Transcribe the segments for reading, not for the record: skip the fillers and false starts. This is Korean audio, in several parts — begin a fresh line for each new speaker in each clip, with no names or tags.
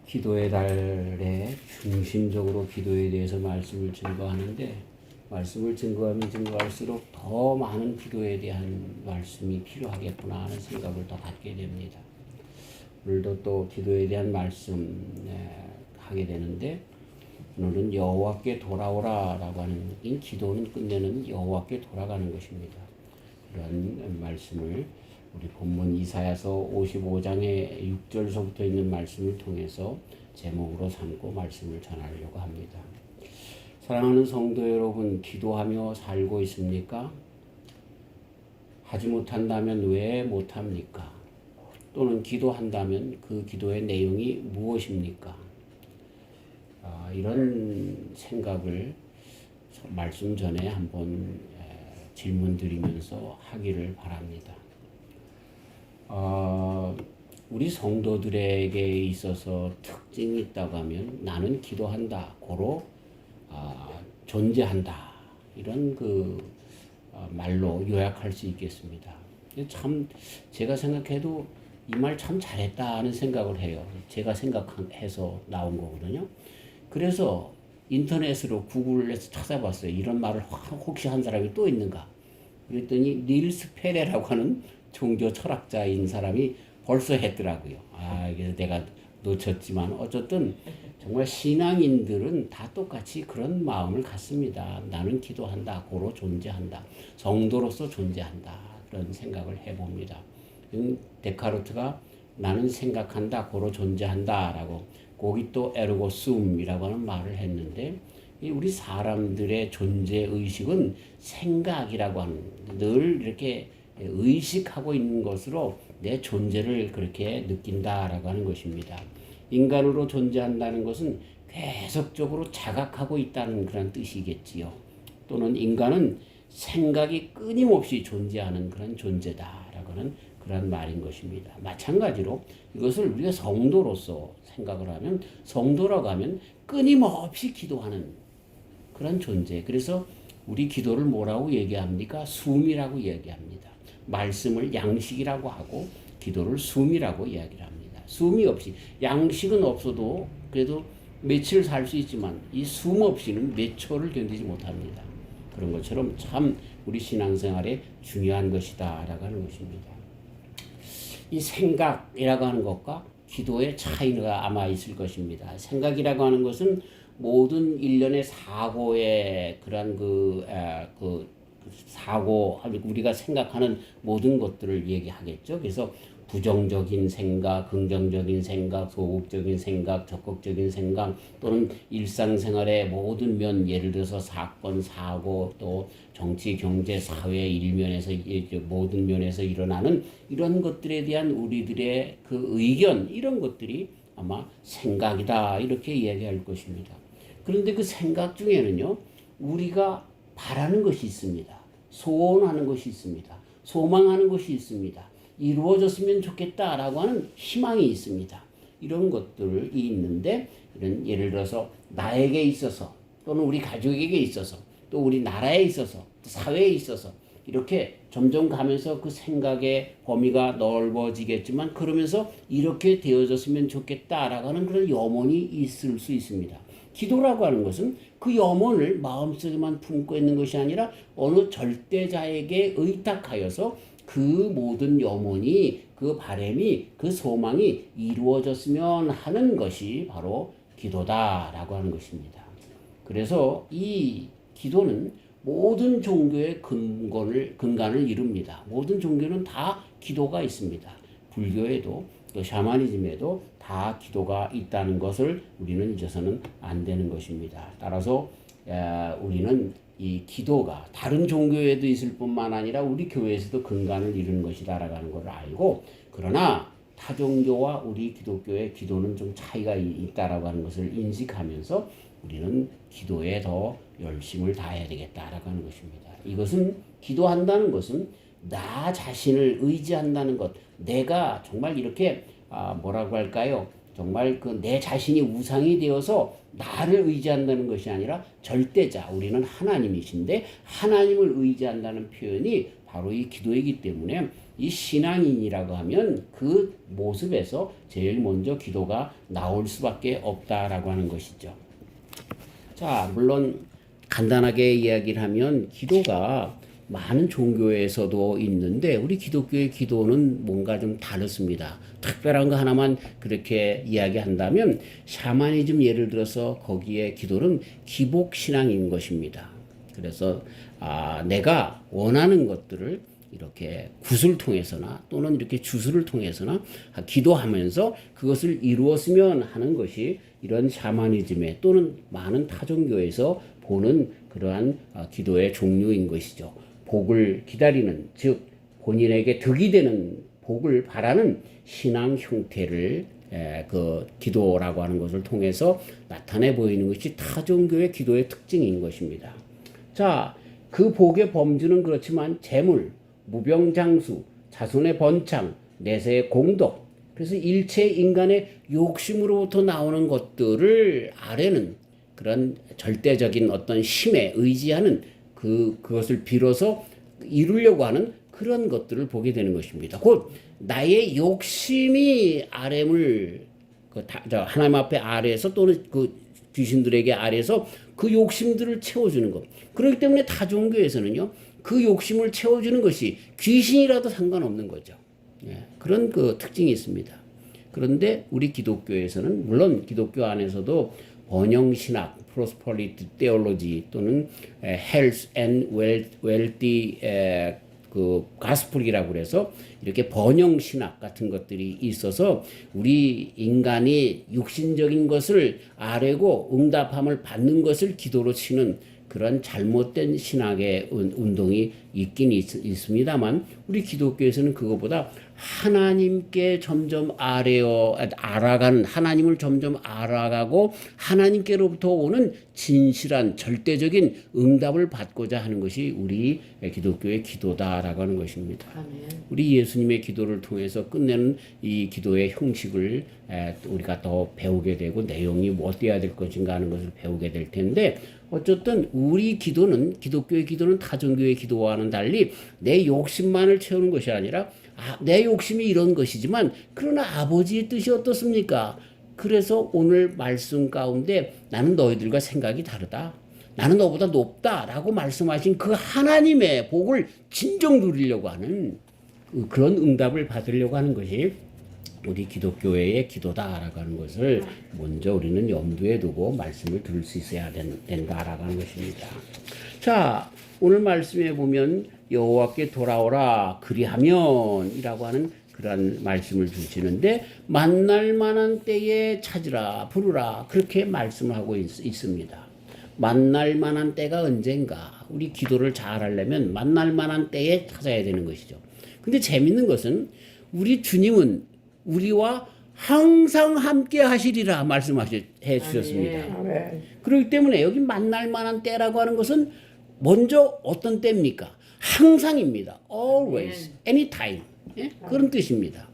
기도의 달에 중심적으로 기도에 대해서 말씀을 증거하는데 말씀을 증거하면 증거할수록 더 많은 기도에 대한 말씀이 필요하겠구나 하는 생각을 더 갖게 됩니다. 오늘도 또 기도에 대한 말씀 하게 되는데 오늘은 여호와께 돌아오라라고 하는 이 기도는 끝내는 여호와께 돌아가는 것입니다. 그런 말씀을 우리 본문 이사야서 55장의 6절서부터 있는 말씀을 통해서 제목으로 삼고 말씀을 전하려고 합니다. 사랑하는 성도 여러분, 기도하며 살고 있습니까? 하지 못한다면 왜 못합니까? 또는 기도한다면 그 기도의 내용이 무엇입니까? 이런 생각을 말씀 전에 한번 질문 드리면서 하기를 바랍니다. 우리 성도들에게 있어서 특징이 있다고 하면 나는 기도한다, 고로 존재한다, 이런 말로 요약할 수 있겠습니다. 참 제가 생각해도 이 말 참 잘했다 하는 생각을 해요. 제가 생각해서 나온 거거든요. 그래서 인터넷으로 구글에서 찾아봤어요. 이런 말을 혹시 한 사람이 또 있는가? 그랬더니 닐스 페레라고 하는 종교 철학자인 사람이 벌써 했더라고요. 그래서 내가 놓쳤지만 어쨌든 정말 신앙인들은 다 똑같이 그런 마음을 갖습니다. 나는 기도한다, 고로 존재한다, 성도로서 존재한다, 그런 생각을 해봅니다. 데카르트가 나는 생각한다, 고로 존재한다 라고, 거기 또 에르고 숨이라고 하는 말을 했는데, 우리 사람들의 존재 의식은 생각이라고 하는, 늘 이렇게 의식하고 있는 것으로 내 존재를 그렇게 느낀다라고 하는 것입니다. 인간으로 존재한다는 것은 계속적으로 자각하고 있다는 그런 뜻이겠지요. 또는 인간은 생각이 끊임없이 존재하는 그런 존재다라고 하는 그런 말인 것입니다. 마찬가지로 이것을 우리가 성도로서 생각을 하면, 성도라고 하면 끊임없이 기도하는 그런 존재. 그래서 우리 기도를 뭐라고 얘기합니까? 숨이라고 얘기합니다. 말씀을 양식이라고 하고 기도를 숨이라고 이야기를 합니다. 숨이 없이, 양식은 없어도 그래도 며칠 살 수 있지만 이 숨 없이는 몇 초를 견디지 못합니다. 그런 것처럼 참 우리 신앙생활에 중요한 것이다 라고 하는 것입니다. 이 생각이라고 하는 것과 기도의 차이가 아마 있을 것입니다. 생각이라고 하는 것은 모든 일련의 사고의 그런 사고, 우리가 생각하는 모든 것들을 얘기하겠죠. 그래서 부정적인 생각, 긍정적인 생각, 소극적인 생각, 적극적인 생각, 또는 일상생활의 모든 면, 예를 들어서 사건, 사고, 또 정치, 경제, 사회 일면에서 모든 면에서 일어나는 이런 것들에 대한 우리들의 그 의견, 이런 것들이 아마 생각이다, 이렇게 이야기할 것입니다. 그런데 그 생각 중에는요, 우리가 바라는 것이 있습니다. 소원하는 것이 있습니다. 소망하는 것이 있습니다. 이루어졌으면 좋겠다라고 하는 희망이 있습니다. 이런 것들이 있는데, 이런 예를 들어서 나에게 있어서, 또는 우리 가족에게 있어서, 또 우리 나라에 있어서, 또 사회에 있어서 이렇게 점점 가면서 그 생각의 범위가 넓어지겠지만, 그러면서 이렇게 되어졌으면 좋겠다라고 하는 그런 염원이 있을 수 있습니다. 기도라고 하는 것은 그 염원을 마음속에만 품고 있는 것이 아니라 어느 절대자에게 의탁하여서 그 모든 염원이, 그 바람이, 그 소망이 이루어졌으면 하는 것이 바로 기도다라고 하는 것입니다. 그래서 이 기도는 모든 종교의 근간을 이룹니다. 모든 종교는 다 기도가 있습니다. 불교에도 또 샤머니즘에도 다 기도가 있다는 것을 우리는 잊어서는 안 되는 것입니다. 따라서 우리는 이 기도가 다른 종교에도 있을 뿐만 아니라 우리 교회에서도 근간을 이루는 것이다라고 하는 것을 알고, 그러나 타 종교와 우리 기독교의 기도는 좀 차이가 있다라고 하는 것을 인식하면서 우리는 기도에 더 열심을 다해야 되겠다라고 하는 것입니다. 이것은, 기도한다는 것은 나 자신을 의지한다는 것, 내가 정말 이렇게 뭐라고 할까요? 정말 내 자신이 우상이 되어서 나를 의지한다는 것이 아니라 절대자, 우리는 하나님이신데 하나님을 의지한다는 표현이 바로 이 기도이기 때문에 이 신앙인이라고 하면 그 모습에서 제일 먼저 기도가 나올 수밖에 없다라고 하는 것이죠. 자, 물론 간단하게 이야기를 하면 기도가 많은 종교에서도 있는데 우리 기독교의 기도는 뭔가 좀 다릅니다. 특별한 거 하나만 그렇게 이야기한다면 샤머니즘 예를 들어서 거기에 기도는 기복신앙인 것입니다. 그래서 내가 원하는 것들을 이렇게 굿을 통해서나 또는 이렇게 주술을 통해서나 기도하면서 그것을 이루었으면 하는 것이 이런 샤머니즘에 또는 많은 타종교에서 보는 그러한 기도의 종류인 것이죠. 복을 기다리는, 즉 본인에게 득이 되는 복을 바라는 신앙 형태를 그 기도라고 하는 것을 통해서 나타내 보이는 것이 타종교의 기도의 특징인 것입니다. 자, 그 복의 범주는 그렇지만 재물, 무병장수, 자손의 번창, 내세의 공덕, 그래서 일체 인간의 욕심으로부터 나오는 것들을 아래는 그런 절대적인 어떤 힘에 의지하는 그것을 빌어서 이루려고 하는 그런 것들을 보게 되는 것입니다. 곧 나의 욕심이 아뢰물 하나님 앞에 아래에서 또는 그 귀신들에게 아래에서 그 욕심들을 채워주는 것. 그렇기 때문에 다종교에서는요, 그 욕심을 채워주는 것이 귀신이라도 상관없는 거죠. 예, 그런 그 특징이 있습니다. 그런데 우리 기독교에서는 물론 기독교 안에서도 번영신학, prosperity theology 또는 health and wealthy 그 가스풀이라고 그래서 이렇게 번영신학 같은 것들이 있어서 우리 인간이 육신적인 것을 아뢰고 응답함을 받는 것을 기도로 치는 그런 잘못된 신학의 운동이 있긴 있습니다만 우리 기독교에서는 그것보다 하나님께 점점 알아가는 하나님을 점점 알아가고 하나님께로부터 오는 진실한 절대적인 응답을 받고자 하는 것이 우리 기독교의 기도다라고 하는 것입니다. 아멘. 우리 예수님의 기도를 통해서 끝내는 이 기도의 형식을 우리가 더 배우게 되고 내용이 어때야 될 것인가 하는 것을 배우게 될 텐데 어쨌든 우리 기도는 기독교의 기도는 타종교의 기도와는 달리 내 욕심만을 채우는 것이 아니라 내 욕심이 이런 것이지만 그러나 아버지의 뜻이 어떻습니까? 그래서 오늘 말씀 가운데 나는 너희들과 생각이 다르다. 나는 너보다 높다라고 말씀하신 그 하나님의 복을 진정 누리려고 하는 그런 응답을 받으려고 하는 것이 우리 기독교회의 기도다라고 하는 것을 먼저 우리는 염두에 두고 말씀을 들을 수 있어야 된다라고 하는 것입니다. 자, 오늘 말씀에 보면 여호와께 돌아오라 그리하면이라고 하는 그런 말씀을 주시는데 만날 만한 때에 찾으라 부르라 그렇게 말씀을 하고 있습니다. 만날 만한 때가 언젠가 우리 기도를 잘 하려면 만날 만한 때에 찾아야 되는 것이죠. 근데 재밌는 것은 우리 주님은 우리와 항상 함께 하시리라 말씀해 주셨습니다. 네. 그렇기 때문에 여기 만날 만한 때라고 하는 것은 먼저 어떤 때입니까? 항상입니다. Always, anytime. 예? 그런 뜻입니다.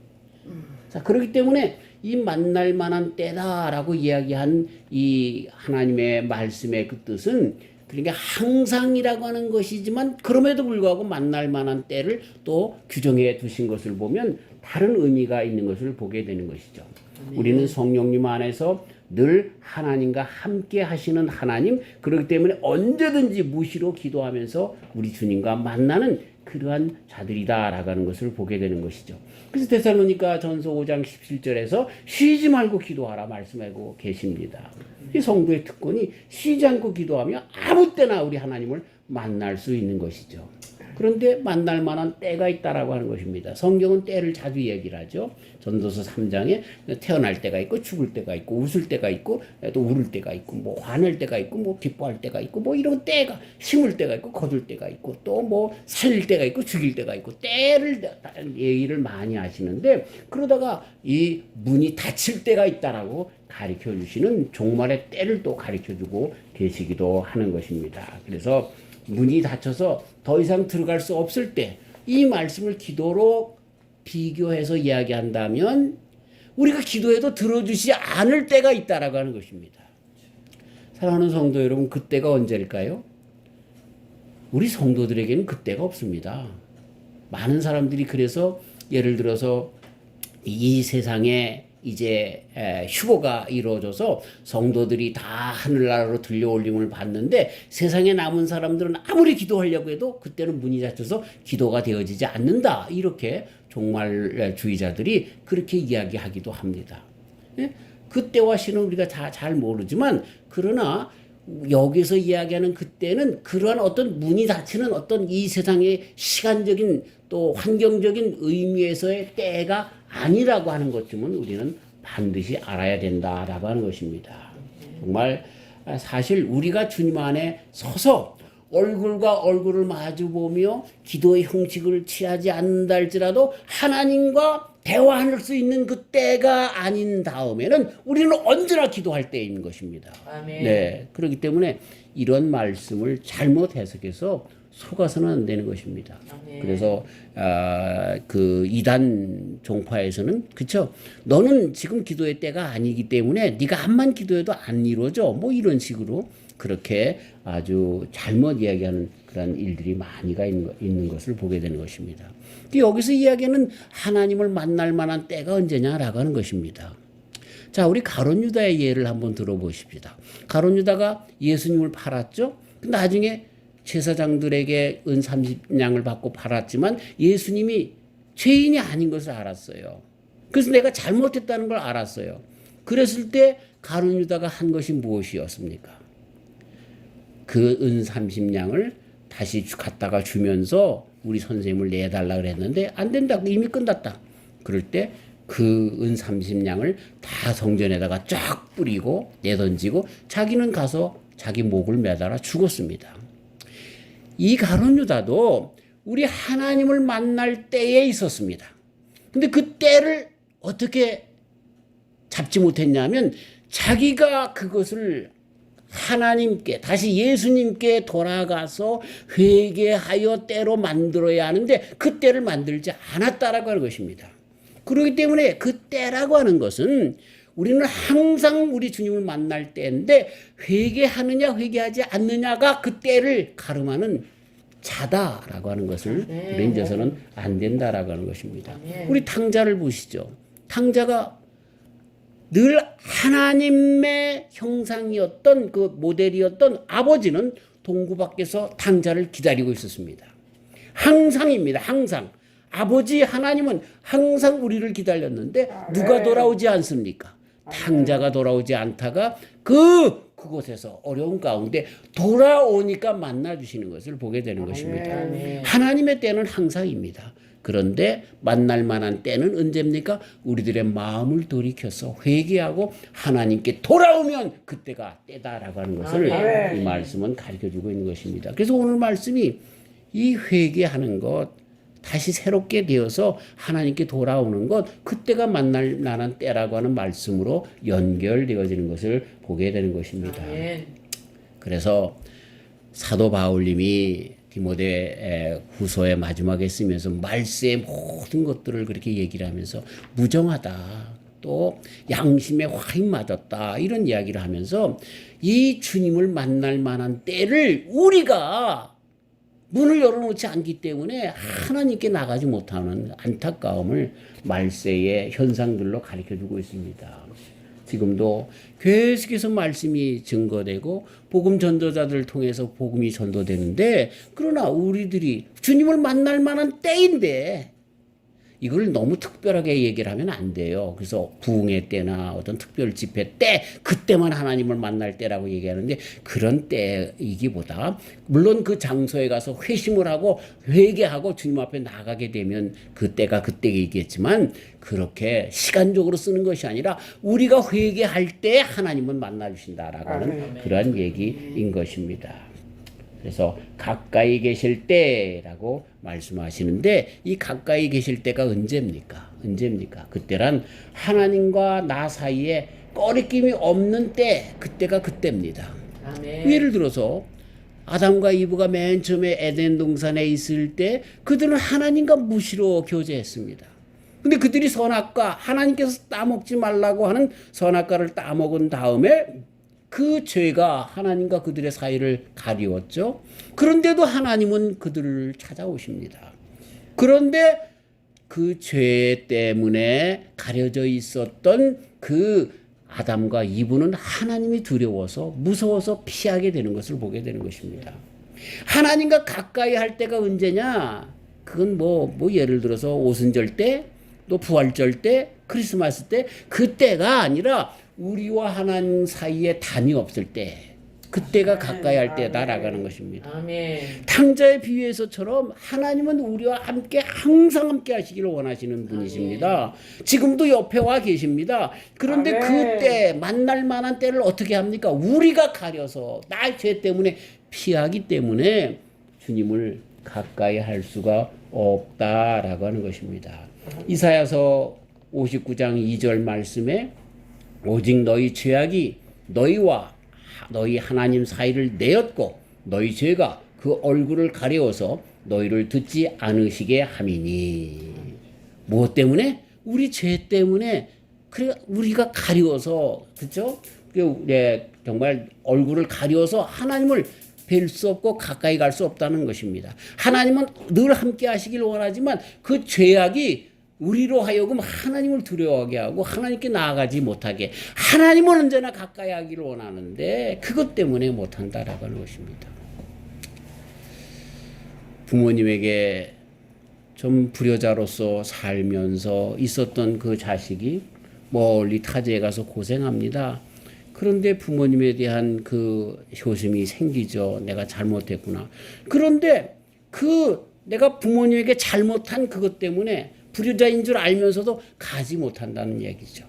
자, 그렇기 때문에 이 만날 만한 때다라고 이야기한 이 하나님의 말씀의 그 뜻은 그러니까 항상이라고 하는 것이지만 그럼에도 불구하고 만날 만한 때를 또 규정해 두신 것을 보면 다른 의미가 있는 것을 보게 되는 것이죠. 우리는 성령님 안에서 늘 하나님과 함께 하시는 하나님, 그렇기 때문에 언제든지 무시로 기도하면서 우리 주님과 만나는 그러한 자들이다라고 하는 것을 보게 되는 것이죠. 그래서 데살로니가 전서 5장 17절에서 쉬지 말고 기도하라 말씀하고 계십니다. 이 성도의 특권이 쉬지 않고 기도하며 아무 때나 우리 하나님을 만날 수 있는 것이죠. 그런데 만날 만한 때가 있다라고 하는 것입니다. 성경은 때를 자주 얘기를 하죠. 전도서 3장에 태어날 때가 있고 죽을 때가 있고 웃을 때가 있고 또 울을 때가 있고 뭐 화낼 때가 있고 뭐 기뻐할 때가 있고 뭐 이런 때가 심을 때가 있고 거둘 때가 있고 또 뭐 살릴 때가 있고 죽일 때가 있고 때를 얘기를 많이 하시는데 그러다가 이 문이 닫힐 때가 있다라고 가르쳐 주시는 종말의 때를 또 가르쳐 주고 계시기도 하는 것입니다. 그래서 문이 닫혀서 더 이상 들어갈 수 없을 때 이 말씀을 기도로 비교해서 이야기한다면 우리가 기도해도 들어주지 않을 때가 있다라고 하는 것입니다. 사랑하는 성도 여러분, 그때가 언제일까요? 우리 성도들에게는 그때가 없습니다. 많은 사람들이 그래서 예를 들어서 이 세상에 이제 휴거가 이루어져서 성도들이 다 하늘나라로 들려올림을 받는데 세상에 남은 사람들은 아무리 기도하려고 해도 그때는 문이 닫혀서 기도가 되어지지 않는다. 이렇게 종말주의자들이 그렇게 이야기하기도 합니다. 그때와 시는 우리가 다 잘 모르지만 그러나 여기서 이야기하는 그때는 그러한 어떤 문이 닫히는 어떤 이 세상의 시간적인 또 환경적인 의미에서의 때가 아니라고 하는 것쯤은 우리는 반드시 알아야 된다라고 하는 것입니다. 정말 사실 우리가 주님 안에 서서 얼굴과 얼굴을 마주보며 기도의 형식을 취하지 않는다 할지라도 하나님과 대화할 수 있는 그 때가 아닌 다음에는 우리는 언제나 기도할 때인 것입니다.
아멘.
네, 그렇기 때문에 이런 말씀을 잘못 해석해서 속아서는 안 되는 것입니다.
아멘.
그래서 그 이단 종파에서는 그쵸? 너는 지금 기도의 때가 아니기 때문에 네가 암만 기도해도 안 이루어져. 뭐 이런 식으로 그렇게 아주 잘못 이야기하는 그런 일들이 많이가 있는 것을 보게 되는 것입니다. 여기서 이야기하는 하나님을 만날 만한 때가 언제냐라고 하는 것입니다. 자, 우리 가룟 유다의 예를 한번 들어보십시다. 가룟 유다가 예수님을 팔았죠. 나중에 제사장들에게 은 30냥을 받고 팔았지만 예수님이 죄인이 아닌 것을 알았어요. 그래서 내가 잘못했다는 걸 알았어요. 그랬을 때 가룟 유다가 한 것이 무엇이었습니까? 그 은 30냥을 다시 갖다가 주면서 우리 선생님을 내달라 그랬는데 안 된다. 이미 끝났다. 그럴 때 그 은 30냥을 다 성전에다가 쫙 뿌리고 내던지고 자기는 가서 자기 목을 매달아 죽었습니다. 이 가룟 유다도 우리 하나님을 만날 때에 있었습니다. 근데 그 때를 어떻게 잡지 못했냐면 자기가 그것을 하나님께 다시 예수님께 돌아가서 회개하여 때로 만들어야 하는데 그 때를 만들지 않았다라고 하는 것입니다. 그렇기 때문에 그 때라고 하는 것은 우리는 항상 우리 주님을 만날 때인데 회개하느냐 회개하지 않느냐가 그 때를 가름하는 자다라고 하는 것을 우리 이제서는 안 된다라고 하는 것입니다. 우리 탕자를 보시죠. 탕자가 늘 하나님의 형상이었던 그 모델이었던 아버지는 동구 밖에서 탕자를 기다리고 있었습니다. 항상입니다. 항상. 아버지 하나님은 항상 우리를 기다렸는데 누가 돌아오지 않습니까? 탕자가 돌아오지 않다가 그곳에서 어려운 가운데 돌아오니까 만나주시는 것을 보게 되는 것입니다. 하나님의 때는 항상입니다. 그런데 만날 만한 때는 언제입니까? 우리들의 마음을 돌이켜서 회개하고 하나님께 돌아오면 그때가 때다라고 하는 것을 이 말씀은 가르쳐주고 있는 것입니다. 그래서 오늘 말씀이 이 회개하는 것 다시 새롭게 되어서 하나님께 돌아오는 것 그때가 만날 만한 때라고 하는 말씀으로 연결되어지는 것을 보게 되는 것입니다. 그래서 사도 바울님이 디모데 후서의 마지막에 쓰면서 말세의 모든 것들을 그렇게 얘기를 하면서 무정하다. 또 양심에 화인 맞았다. 이런 이야기를 하면서 이 주님을 만날 만한 때를 우리가 문을 열어놓지 않기 때문에 하나님께 나가지 못하는 안타까움을 말세의 현상들로 가르쳐주고 있습니다. 지금도 계속해서 말씀이 증거되고 복음 전도자들을 통해서 복음이 전도되는데 그러나 우리들이 주님을 만날 만한 때인데 이걸 너무 특별하게 얘기를 하면 안 돼요. 그래서 부흥의 때나 어떤 특별 집회 때 그때만 하나님을 만날 때라고 얘기하는데 그런 때이기보다 물론 그 장소에 가서 회심을 하고 회개하고 주님 앞에 나가게 되면 그때가 그때이겠지만 그렇게 시간적으로 쓰는 것이 아니라 우리가 회개할 때 하나님은 만나주신다라고 하는 그러한 얘기인 것입니다. 그래서 가까이 계실 때라고 말씀하시는데 이 가까이 계실 때가 언제입니까? 그때란 하나님과 나 사이에 꺼리낌이 없는 때, 그때가 그때입니다.
아멘.
예를 들어서 아담과 이브가 맨 처음에 에덴 동산에 있을 때 그들은 하나님과 무시로 교제했습니다. 근데 그들이 선악과 하나님께서 따먹지 말라고 하는 선악과를 따먹은 다음에 그 죄가 하나님과 그들의 사이를 가리웠죠. 그런데도 하나님은 그들을 찾아오십니다. 그런데 그 죄 때문에 가려져 있었던 그 아담과 이브는 하나님이 두려워서 무서워서 피하게 되는 것을 보게 되는 것입니다. 하나님과 가까이 할 때가 언제냐? 그건 뭐 예를 들어서 오순절 때, 또 부활절 때, 크리스마스 때, 그때가 아니라 우리와 하나님 사이에 담이 없을 때, 그때가 가까이 할 때다 나가는 것입니다.
아멘.
탕자의 비유에서처럼 하나님은 우리와 함께 항상 함께 하시기를 원하시는 분이십니다. 지금도 옆에 와 계십니다. 그런데 그때 만날 만한 때를 어떻게 합니까? 우리가 가려서 나의 죄 때문에 피하기 때문에 주님을 가까이 할 수가 없다라고 하는 것입니다. 이사야서 59장 2절 말씀에 오직 너희 죄악이 너희와 너희 하나님 사이를 내었고 너희 죄가 그 얼굴을 가려워서 너희를 듣지 않으시게 함이니. 무엇 때문에? 우리 죄 때문에. 그래 우리가 가려워서, 그렇죠? 정말 얼굴을 가려워서 하나님을 뵐 수 없고 가까이 갈 수 없다는 것입니다. 하나님은 늘 함께 하시길 원하지만 그 죄악이 우리로 하여금 하나님을 두려워하게 하고 하나님께 나아가지 못하게, 하나님은 언제나 가까이 하기를 원하는데 그것 때문에 못한다라고 하는 것입니다. 부모님에게 좀 불효자로서 살면서 있었던 그 자식이 멀리 타지에 가서 고생합니다. 그런데 부모님에 대한 그 효심이 생기죠. 내가 잘못했구나. 그런데 내가 부모님에게 잘못한 그것 때문에 불효자인 줄 알면서도 가지 못한다는 얘기죠.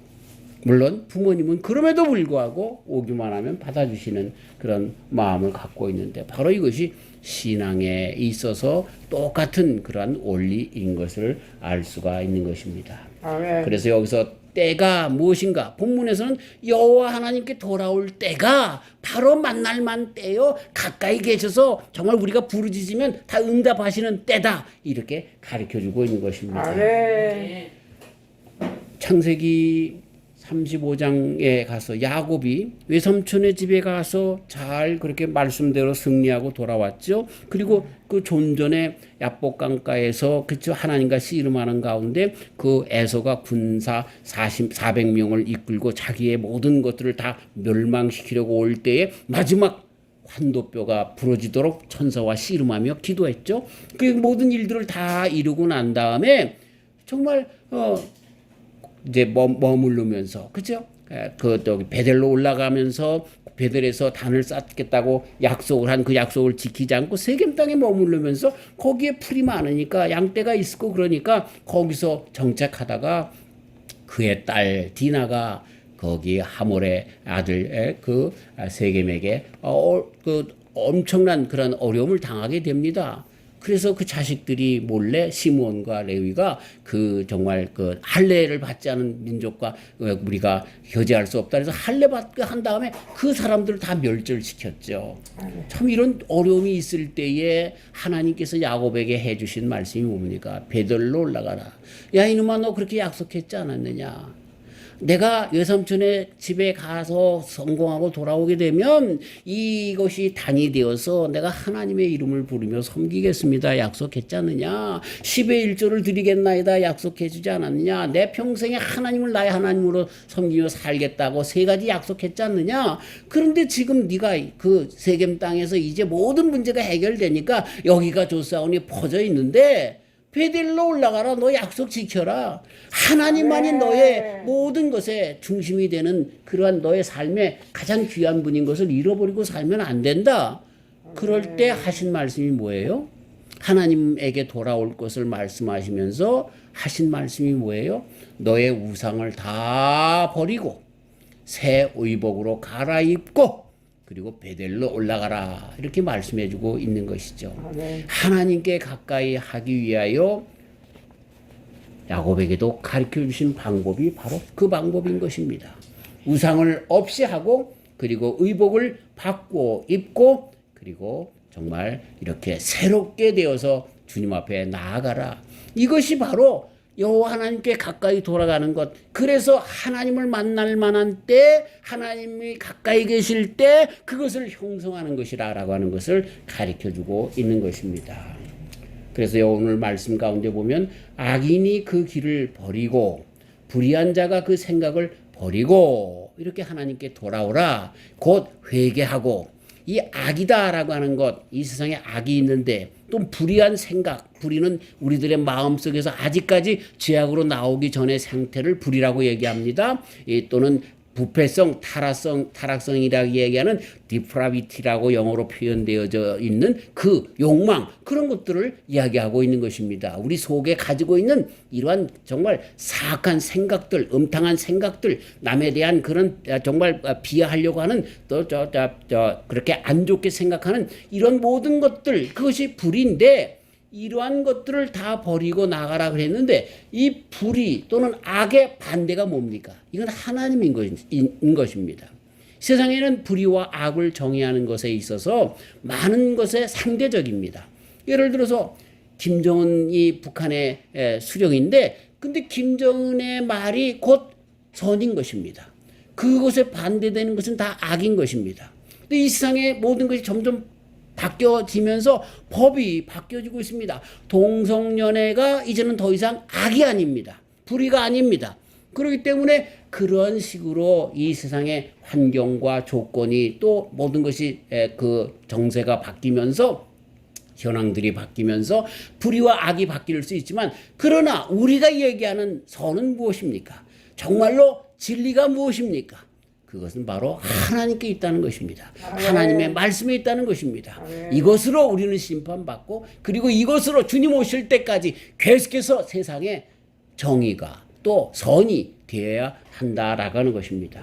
물론 부모님은 그럼에도 불구하고 오기만 하면 받아주시는 그런 마음을 갖고 있는데 바로 이것이 신앙에 있어서 똑같은 그러한 원리인 것을 알 수가 있는 것입니다.
아멘.
그래서 여기서 때가 무엇인가? 본문에서는 여호와 하나님께 돌아올 때가 바로 만날 만 때요. 가까이 계셔서 정말 우리가 부르짖으면 다 응답하시는 때다. 이렇게 가르쳐주고 있는 것입니다.
아멘.
창세기 35장에 가서 야곱이 외삼촌의 집에 가서 잘 그렇게 말씀대로 승리하고 돌아왔죠. 그리고 그 존전의 야복강가에서 그쵸 하나님과 씨름하는 가운데 그 에서가 군사 400명을 이끌고 자기의 모든 것들을 다 멸망시키려고 올 때에 마지막 환도뼈가 부러지도록 천사와 씨름하며 기도했죠. 그 모든 일들을 다 이루고 난 다음에 정말 이제 머무르면서 그죠? 베델로 올라가면서 베델에서 단을 쌓겠다고 약속을 한 그 약속을 지키지 않고 세겜 땅에 머무르면서 거기에 풀이 많으니까 양떼가 있고 그러니까 거기서 정착하다가 그의 딸 디나가 거기 하몰의 아들 그 세겜에게 그 엄청난 그런 어려움을 당하게 됩니다. 그래서 그 자식들이 몰래 시므온과 레위가 그 정말 그 할례를 받지 않은 민족과 우리가 교제할 수 없다. 그래서 할례 받게 한 다음에 그 사람들을 다 멸절시켰죠. 참 이런 어려움이 있을 때에 하나님께서 야곱에게 해주신 말씀이 뭡니까? 베델로 올라가라. 야 이놈아 너 그렇게 약속했지 않았느냐? 내가 외삼촌의 집에 가서 성공하고 돌아오게 되면 이것이 단이 되어서 내가 하나님의 이름을 부르며 섬기겠습니다. 약속했지 않느냐? 10의 1조를 드리겠나이다. 약속해 주지 않았느냐? 내 평생에 하나님을 나의 하나님으로 섬기며 살겠다고 3가지 약속했지 않느냐? 그런데 지금 네가 그 세겜 땅에서 이제 모든 문제가 해결되니까 여기가 좋사오니 퍼져 있는데 베델로 올라가라. 너 약속 지켜라. 하나님만이 너의 모든 것의 중심이 되는 그러한 너의 삶의 가장 귀한 분인 것을 잃어버리고 살면 안 된다. 그럴 때 하신 말씀이 뭐예요? 하나님에게 돌아올 것을 말씀하시면서 하신 말씀이 뭐예요? 너의 우상을 다 버리고 새 의복으로 갈아입고 그리고 베델로 올라가라 이렇게 말씀해주고 있는 것이죠. 하나님께 가까이 하기 위하여 야곱에게도 가르쳐주신 방법이 바로 그 방법인 것입니다. 우상을 없이 하고 그리고 의복을 받고 입고 그리고 정말 이렇게 새롭게 되어서 주님 앞에 나아가라. 이것이 바로 여호와 하나님께 가까이 돌아가는 것. 그래서 하나님을 만날 만한 때 하나님이 가까이 계실 때 그것을 형성하는 것이라고 하는 것을 가르쳐주고 있는 것입니다. 그래서 오늘 말씀 가운데 보면 악인이 그 길을 버리고 불의한 자가 그 생각을 버리고 이렇게 하나님께 돌아오라. 곧 회개하고 이 악이다라고 하는 것, 이 세상에 악이 있는데 또 불의한 생각, 불의는 우리들의 마음속에서 아직까지 죄악으로 나오기 전의 상태를 불의라고 얘기합니다. 또는 부패성, 타락성이라고 얘기하는 depravity라고 영어로 표현되어져 있는 그 욕망, 그런 것들을 이야기하고 있는 것입니다. 우리 속에 가지고 있는 이러한 정말 사악한 생각들, 음탕한 생각들, 남에 대한 그런 정말 비하하려고 하는 또 그렇게 안 좋게 생각하는 이런 모든 것들, 그것이 불인데 이러한 것들을 다 버리고 나가라 그랬는데 이 불의 또는 악의 반대가 뭡니까? 이건 하나님인 것입니다. 세상에는 불의와 악을 정의하는 것에 있어서 많은 것에 상대적입니다. 예를 들어서 김정은이 북한의 수령인데 근데 김정은의 말이 곧 선인 것입니다. 그것에 반대되는 것은 다 악인 것입니다. 근데 이 세상의 모든 것이 점점 바뀌어지면서 법이 바뀌어지고 있습니다. 동성연애가 이제는 더 이상 악이 아닙니다. 불의가 아닙니다. 그렇기 때문에 그런 식으로 이 세상의 환경과 조건이 또 모든 것이 그 정세가 바뀌면서 현황들이 바뀌면서 불의와 악이 바뀔 수 있지만 그러나 우리가 얘기하는 선은 무엇입니까? 정말로 진리가 무엇입니까? 그것은 바로 하나님께 있다는 것입니다. 하나님의 말씀에 있다는 것입니다. 이것으로 우리는 심판받고 그리고 이것으로 주님 오실 때까지 계속해서 세상에 정의가 또 선이 되어야 한다라고 하는 것입니다.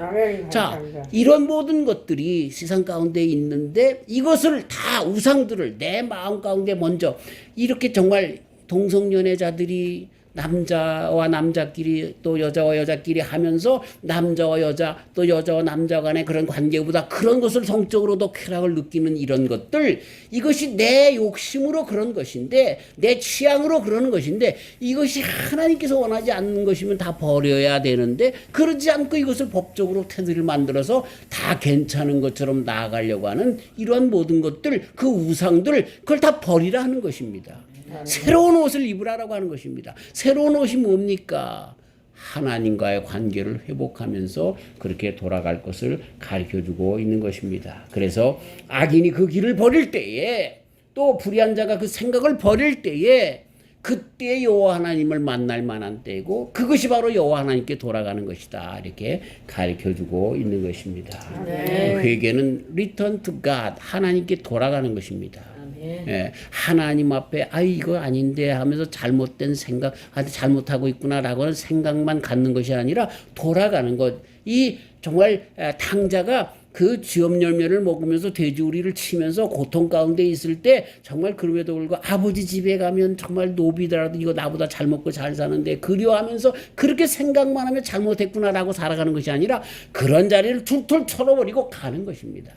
자, 이런 모든 것들이 세상 가운데 있는데 이것을 다 우상들을 내 마음 가운데 먼저 이렇게 정말 동성연애자들이 남자와 남자끼리 또 여자와 여자끼리 하면서 남자와 여자 또 여자와 남자 간의 그런 관계보다 그런 것을 성적으로도 쾌락을 느끼는 이런 것들 이것이 내 욕심으로 그런 것인데 내 취향으로 그러는 것인데 이것이 하나님께서 원하지 않는 것이면 다 버려야 되는데 그러지 않고 이것을 법적으로 테두리를 만들어서 다 괜찮은 것처럼 나아가려고 하는 이러한 모든 것들 그 우상들 그걸 다 버리라 하는 것입니다. 새로운 옷을 입으라라고 하는 것입니다. 새로운 옷이 뭡니까? 하나님과의 관계를 회복하면서 그렇게 돌아갈 것을 가르쳐주고 있는 것입니다. 그래서 악인이 그 길을 버릴 때에 또 불의한 자가 그 생각을 버릴 때에 그때 여호와 하나님을 만날 만한 때고 그것이 바로 여호와 하나님께 돌아가는 것이다. 이렇게 가르쳐주고 있는 것입니다. 회개는 return to God, 하나님께 돌아가는 것입니다. 예, 하나님 앞에 이거 아닌데 하면서 잘못된 생각, 잘못하고 있구나라고 하는 생각만 갖는 것이 아니라 돌아가는 것. 이 정말 탕자가 그 쥐업 열매를 먹으면서 돼지우리를 치면서 고통 가운데 있을 때 정말 그럼에도 불구하고 아버지 집에 가면 정말 노비더라도 이거 나보다 잘 먹고 잘 사는데 그리워하면서 그렇게 생각만 하면 잘못했구나라고 살아가는 것이 아니라 그런 자리를 툴툴 털어버리고 가는 것입니다.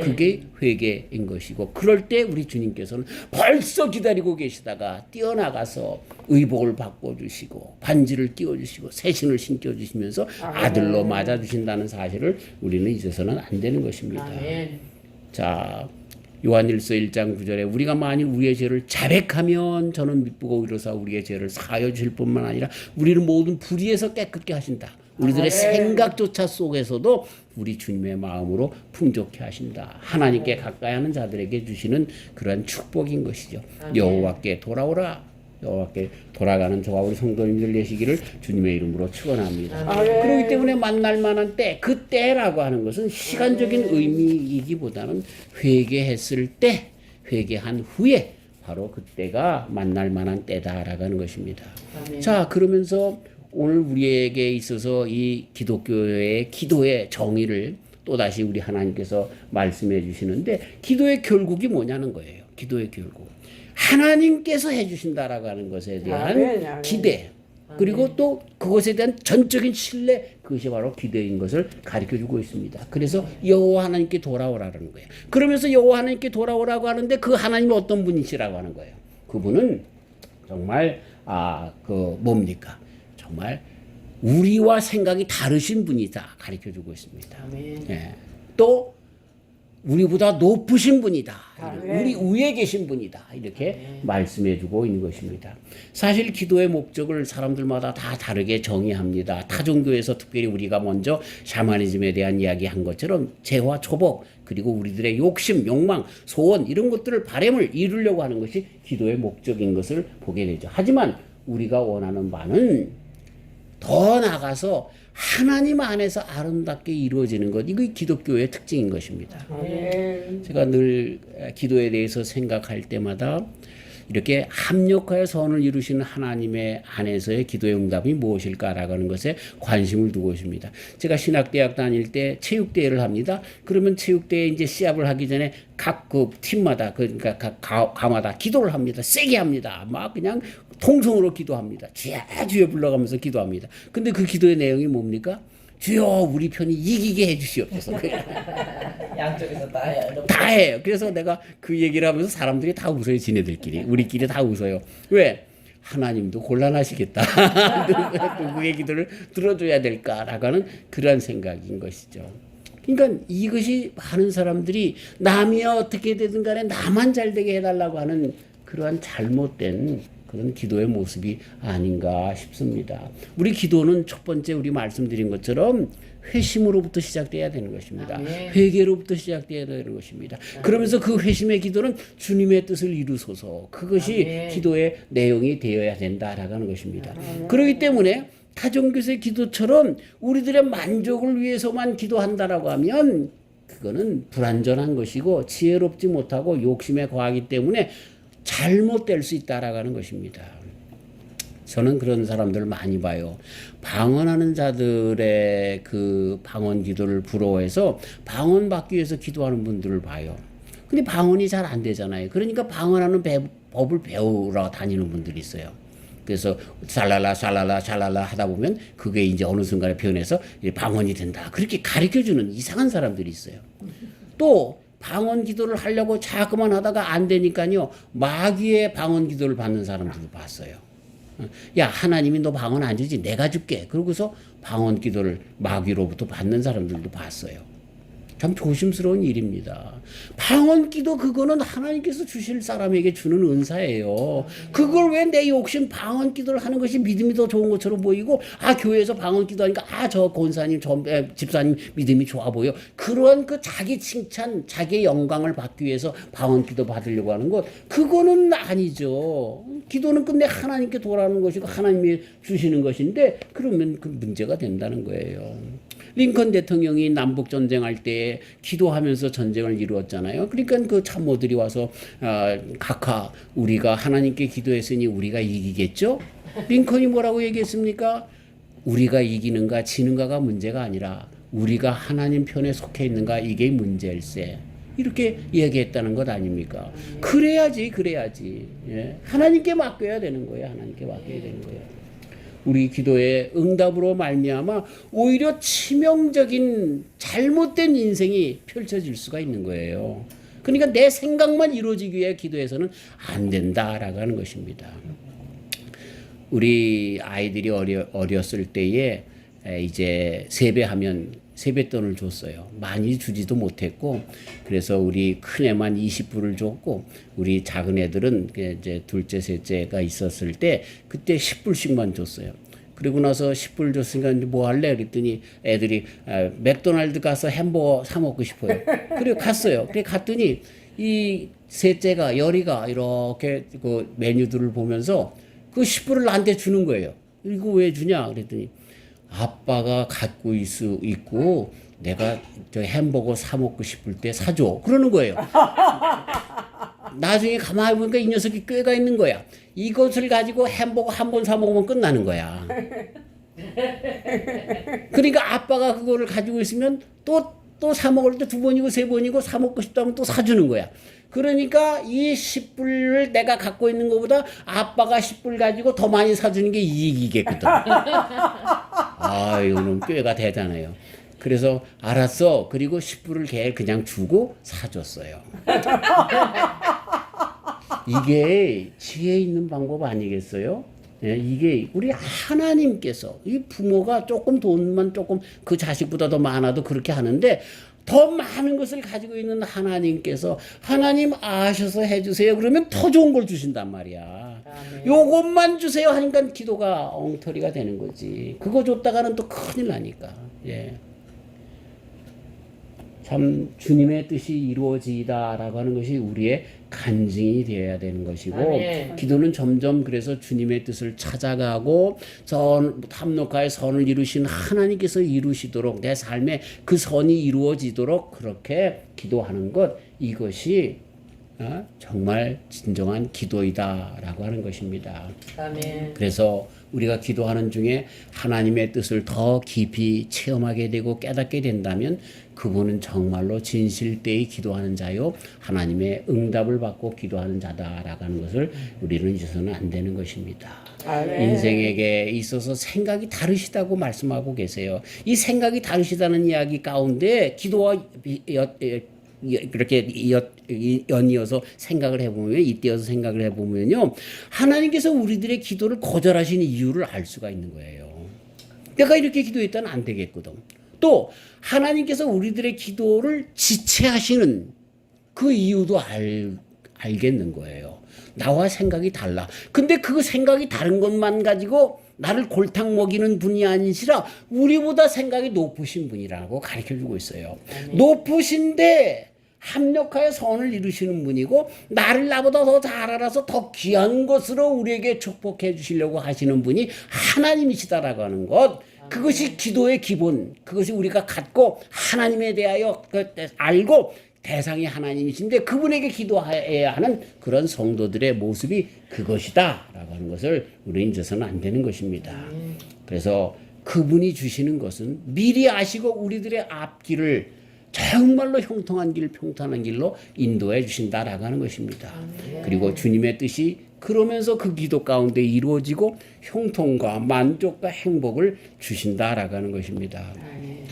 그게 회개인 것이고 그럴 때 우리 주님께서는 벌써 기다리고 계시다가 뛰어나가서 의복을 바꿔주시고 반지를 끼워주시고 새신을 신겨주시면서 아들로 맞아주신다는 사실을 우리는 잊어서는 안 되는 것입니다. 자, 요한일서 1장 9절에 우리가 만일 우리의 죄를 자백하면 저는 미쁘고 의로사 우리의 죄를 사하여 주실 뿐만 아니라 우리를 모든 불의에서 깨끗게 하신다. 우리들의 생각조차 속에서도 우리 주님의 마음으로 풍족케 하신다. 하나님께 가까이 하는 자들에게 주시는 그러한 축복인 것이죠. 여호와께 돌아오라. 여호와께 돌아가는 저와 우리 성도님들 되시기를 주님의 이름으로 축원합니다. 그렇기 때문에 만날 만한 때, 그 때라고 하는 것은 시간적인 의미이기보다는 회개했을 때, 회개한 후에 바로 그때가 만날 만한 때다라고 하는 것입니다. 자, 그러면서 오늘 우리에게 있어서 이 기독교의 기도의 정의를 또다시 우리 하나님께서 말씀해 주시는데 기도의 결국이 뭐냐는 거예요. 기도의 결국. 하나님께서 해주신다라고 하는 것에 대한 기대 그리고 또 그것에 대한 전적인 신뢰 그것이 바로 기대인 것을 가르쳐주고 있습니다. 그래서 여호와 하나님께 돌아오라는 거예요. 그러면서 여호와 하나님께 돌아오라고 하는데 그 하나님은 어떤 분이시라고 하는 거예요. 그분은 정말 뭡니까? 정말 우리와 생각이 다르신 분이다 가르쳐주고 있습니다. 예. 또 우리보다 높으신 분이다.
네.
우리 위에 계신 분이다. 이렇게 말씀해 주고 있는 것입니다. 사실 기도의 목적을 사람들마다 다 다르게 정의합니다. 타 종교에서 특별히 우리가 먼저 샤머니즘에 대한 이야기한 것처럼 재화, 초복, 그리고 우리들의 욕심, 욕망, 소원 이런 것들을 바람을 이루려고 하는 것이 기도의 목적인 것을 보게 되죠. 하지만 우리가 원하는 바는 더 나아가서 하나님 안에서 아름답게 이루어지는 것, 이거 기독교의 특징인 것입니다. 제가 늘 기도에 대해서 생각할 때마다 이렇게 합력하여 선을 이루시는 하나님의 안에서의 기도의 응답이 무엇일까라고 하는 것에 관심을 두고 있습니다. 제가 신학대학 다닐 때 체육대회를 합니다. 그러면 체육대회 이제 시합을 하기 전에 각 그 팀마다 그러니까 각 가마다 기도를 합니다. 세게 합니다. 막 그냥 통성으로 기도합니다. 주여 불러가면서 기도합니다. 근데 그 기도의 내용이 뭡니까? 주여 우리 편이 이기게 해주시옵소서.
양쪽에서 다 해요.
다 해요. 그래서 내가 그 얘기를 하면서 사람들이 다 웃어요. 지네들끼리. 우리끼리 다 웃어요. 왜? 하나님도 곤란하시겠다. 누구의 기도를 들어줘야 될까라고 하는 그러한 생각인 것이죠. 그러니까 이것이 많은 사람들이 남이 어떻게 되든 간에 나만 잘 되게 해달라고 하는 그러한 잘못된 그런 기도의 모습이 아닌가 싶습니다. 우리 기도는 첫 번째 우리 말씀드린 것처럼 회심으로부터 시작돼야 되는 것입니다. 회개로부터 시작돼야 되는 것입니다. 그러면서 그 회심의 기도는 주님의 뜻을 이루소서, 그것이 기도의 내용이 되어야 된다라고 하는 것입니다. 그렇기 때문에 타종교의 기도처럼 우리들의 만족을 위해서만 기도한다라고 하면 그거는 불완전한 것이고 지혜롭지 못하고 욕심에 과하기 때문에 잘못될 수 있다라고 하는 것입니다. 저는 그런 사람들을 많이 봐요. 방언하는 자들의 그 방언 기도를 부러워해서 방언 받기 위해서 기도하는 분들을 봐요. 근데 방언이 잘 안 되잖아요. 그러니까 방언하는 법을 배우러 다니는 분들이 있어요. 그래서 샬랄라 샬랄라 샬랄라 하다 보면 그게 이제 어느 순간에 변해서 방언이 된다. 그렇게 가르쳐주는 이상한 사람들이 있어요. 또 방언 기도를 하려고 자꾸만 하다가 안 되니까요, 마귀의 방언 기도를 받는 사람들도 봤어요. 야, 하나님이 너 방언 안 주지, 내가 줄게. 그러고서 방언 기도를 마귀로부터 받는 사람들도 봤어요. 참 조심스러운 일입니다. 방언 기도 그거는 하나님께서 주실 사람에게 주는 은사예요. 그걸 왜 내 욕심 방언 기도를 하는 것이 믿음이 더 좋은 것처럼 보이고, 아 교회에서 방언 기도하니까 아 저 권사님 저 집사님 믿음이 좋아 보여. 그런 그 자기 칭찬, 자기의 영광을 받기 위해서 방언 기도 받으려고 하는 것, 그거는 아니죠. 기도는 끝내 하나님께 돌아오는 것이고 하나님이 주시는 것인데, 그러면 그 문제가 된다는 거예요. 링컨 대통령이 남북 전쟁할 때 기도하면서 전쟁을 이루었잖아요. 그러니까 그 참모들이 와서 각하 우리가 하나님께 기도했으니 우리가 이기겠죠? 링컨이 뭐라고 얘기했습니까? 우리가 이기는가 지는가가 문제가 아니라 우리가 하나님 편에 속해 있는가, 이게 문제일세. 이렇게 얘기했다는 것 아닙니까? 그래야지. 예. 하나님께 맡겨야 되는 거예요. 하나님께 맡겨야 되는 거예요. 우리 기도의 응답으로 말미암아 오히려 치명적인 잘못된 인생이 펼쳐질 수가 있는 거예요. 그러니까 내 생각만 이루어지기 위해 기도해서는 안 된다라고 하는 것입니다. 우리 아이들이 어렸을 때에 이제 세배하면 세뱃돈을 줬어요. 많이 주지도 못했고, 그래서 우리 큰 애만 20불을 줬고, 우리 작은 애들은 이제 둘째, 셋째가 있었을 때 그때 10불씩만 줬어요. 그리고 나서 10불 줬으니까 이제 뭐 할래? 그랬더니 애들이 맥도날드 가서 햄버거 사 먹고 싶어요. 그리고 갔어요. 그래 갔더니 이 셋째가 열이가 이렇게 그 메뉴들을 보면서 그 10불을 나한테 주는 거예요. 이거 왜 주냐? 그랬더니 아빠가 갖고 있고 내가 저 햄버거 사 먹고 싶을 때 사줘. 그러는 거예요. 나중에 가만히 보니까 이 녀석이 꾀가 있는 거야. 이것을 가지고 햄버거 한 번 사 먹으면 끝나는 거야. 그러니까 아빠가 그거를 가지고 있으면 또 사 먹을 때 2번이고 3번이고 사 먹고 싶다면 또 사주는 거야. 그러니까 이 10불을 내가 갖고 있는 것보다 아빠가 10불 가지고 더 많이 사주는 게 이익이겠거든. 아, 이거는 꾀가 되잖아요. 그래서 알았어. 그리고 10불을 걔 그냥 주고 사줬어요. 이게 지혜 있는 방법 아니겠어요? 예, 이게 우리 하나님께서 이 부모가 조금 돈만 조금 그 자식보다 더 많아도 그렇게 하는데 더 많은 것을 가지고 있는 하나님께서 하나님 아셔서 해주세요. 그러면 더 좋은 걸 주신단 말이야.
아멘.
요것만 주세요 하니까 기도가 엉터리가 되는 거지. 그거 줬다가는 또 큰일 나니까. 예. 참 주님의 뜻이 이루어지다라고 하는 것이 우리의 간증이 되어야 되는 것이고
아멘.
기도는 점점 그래서 주님의 뜻을 찾아가고 합력하여 선을 이루신 하나님께서 이루시도록 내 삶에 그 선이 이루어지도록 그렇게 기도하는 것 이것이 정말 진정한 기도이다라고 하는 것입니다.
아멘.
그래서 우리가 기도하는 중에 하나님의 뜻을 더 깊이 체험하게 되고 깨닫게 된다면 그분은 정말로 진실되이 기도하는 자요 하나님의 응답을 받고 기도하는 자다라고 하는 것을 우리는 잊어서는 안 되는 것입니다.
아멘.
인생에게 있어서 생각이 다르시다고 말씀하고 계세요. 이 생각이 다르시다는 이야기 가운데 기도와 그렇게 연이어서 생각을 해보면 잇대어서 생각을 해보면요 하나님께서 우리들의 기도를 거절하시는 이유를 알 수가 있는 거예요. 내가 이렇게 기도했다는 안 되겠거든. 또 하나님께서 우리들의 기도를 지체하시는 그 이유도 알겠는 거예요. 나와 생각이 달라. 근데 그 생각이 다른 것만 가지고 나를 골탕 먹이는 분이 아니시라 우리보다 생각이 높으신 분이라고 가르쳐주고 있어요. 높으신데 합력하여 선을 이루시는 분이고 나를 나보다 더 잘 알아서 더 귀한 것으로 우리에게 축복해 주시려고 하시는 분이 하나님이시다라고 하는 것. 그것이 기도의 기본. 그것이 우리가 갖고 하나님에 대하여 알고 대상이 하나님이신데 그분에게 기도해야 하는 그런 성도들의 모습이 그것이다라고 하는 것을 우리는 잊어서는 안 되는 것입니다. 그래서 그분이 주시는 것은 미리 아시고 우리들의 앞길을 정말로 형통한 길, 평탄한 길로 인도해 주신다라고 하는 것입니다. 그리고 주님의 뜻이 그러면서 그 기도 가운데 이루어지고 형통과 만족과 행복을 주신다라고 하는 것입니다.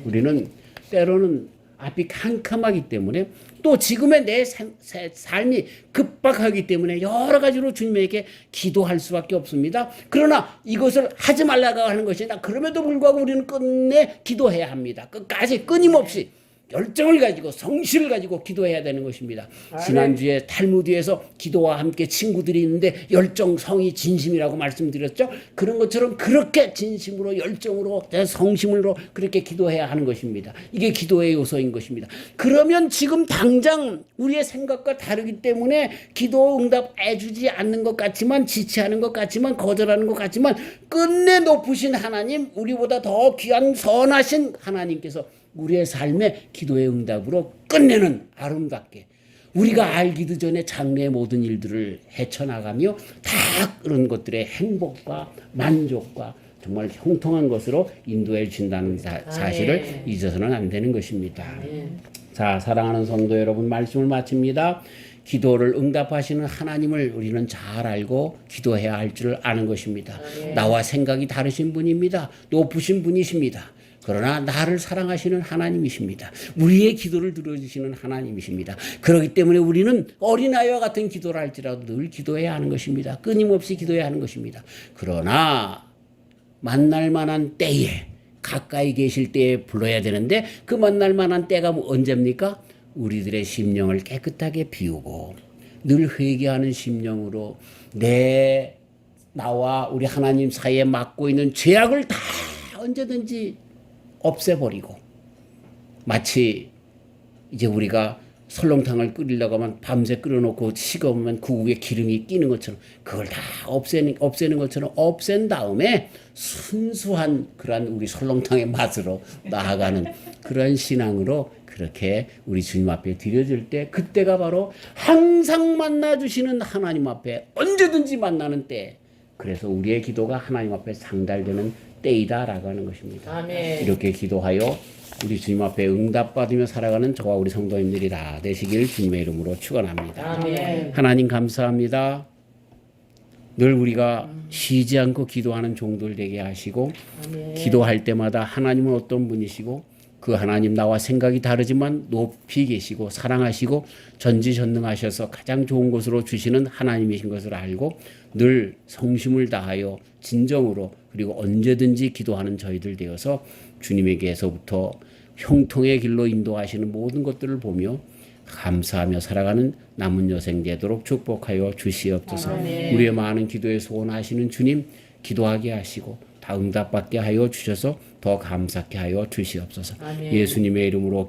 우리는 때로는 앞이 캄캄하기 때문에 또 지금의 내 삶이 급박하기 때문에 여러 가지로 주님에게 기도할 수밖에 없습니다. 그러나 이것을 하지 말라고 하는 것이 아니라 그럼에도 불구하고 우리는 끝내 기도해야 합니다. 끝까지 끊임없이 열정을 가지고 성실을 가지고 기도해야 되는 것입니다. 지난주에 탈무드에서 기도와 함께 친구들이 있는데 열정, 성이, 진심이라고 말씀드렸죠. 그런 것처럼 그렇게 진심으로 열정으로 성심으로 그렇게 기도해야 하는 것입니다. 이게 기도의 요소인 것입니다. 그러면 지금 당장 우리의 생각과 다르기 때문에 기도 응답해 주지 않는 것 같지만 지체하는 것 같지만 거절하는 것 같지만 끝내 높으신 하나님 우리보다 더 귀한 선하신 하나님께서 우리의 삶의 기도의 응답으로 끝내는 아름답게 우리가 알기도 전에 장래의 모든 일들을 헤쳐나가며 다 그런 것들의 행복과 만족과 정말 형통한 것으로 인도해 주신다는 사실을 잊어서는 안 되는 것입니다. 자, 사랑하는 성도 여러분, 말씀을 마칩니다. 기도를 응답하시는 하나님을 우리는 잘 알고 기도해야 할 줄 아는 것입니다. 나와 생각이 다르신 분입니다. 높으신 분이십니다. 그러나 나를 사랑하시는 하나님이십니다. 우리의 기도를 들어주시는 하나님이십니다. 그렇기 때문에 우리는 어린아이와 같은 기도를 할지라도 늘 기도해야 하는 것입니다. 끊임없이 기도해야 하는 것입니다. 그러나 만날 만한 때에 가까이 계실 때에 불러야 되는데 그 만날 만한 때가 언제입니까? 우리들의 심령을 깨끗하게 비우고 늘 회개하는 심령으로 나와 우리 하나님 사이에 맡고 있는 죄악을 다 언제든지 없애버리고 마치 이제 우리가 설렁탕을 끓이려고 하면 밤새 끓여놓고 식으면 그 위에 기름이 끼는 것처럼 그걸 다 없애는 것처럼 없앤 다음에 순수한 그러한 우리 설렁탕의 맛으로 나아가는 그런 신앙으로 그렇게 우리 주님 앞에 드려질 때 그때가 바로 항상 만나주시는 하나님 앞에 언제든지 만나는 때 그래서 우리의 기도가 하나님 앞에 상달되는 때이다라고 하는 것입니다.
아멘.
이렇게 기도하여 우리 주님 앞에 응답받으며 살아가는 저와 우리 성도님들이 다 되시길 주님의 이름으로 축원합니다.
아멘.
하나님 감사합니다. 늘 우리가 쉬지 않고 기도하는 종들 되게 하시고
아멘.
기도할 때마다 하나님은 어떤 분이시고 그 하나님 나와 생각이 다르지만 높이 계시고 사랑하시고 전지전능하셔서 가장 좋은 곳으로 주시는 하나님이신 것을 알고 늘 성심을 다하여 진정으로 그리고 언제든지 기도하는 저희들 되어서 주님에게서부터 형통의 길로 인도하시는 모든 것들을 보며 감사하며 살아가는 남은 여생 되도록 축복하여 주시옵소서. 우리의 많은 기도에 소원하시는 주님 기도하게 하시고 다 응답받게 하여 주셔서 더 감사케 하여 주시옵소서. 예수님의 이름으로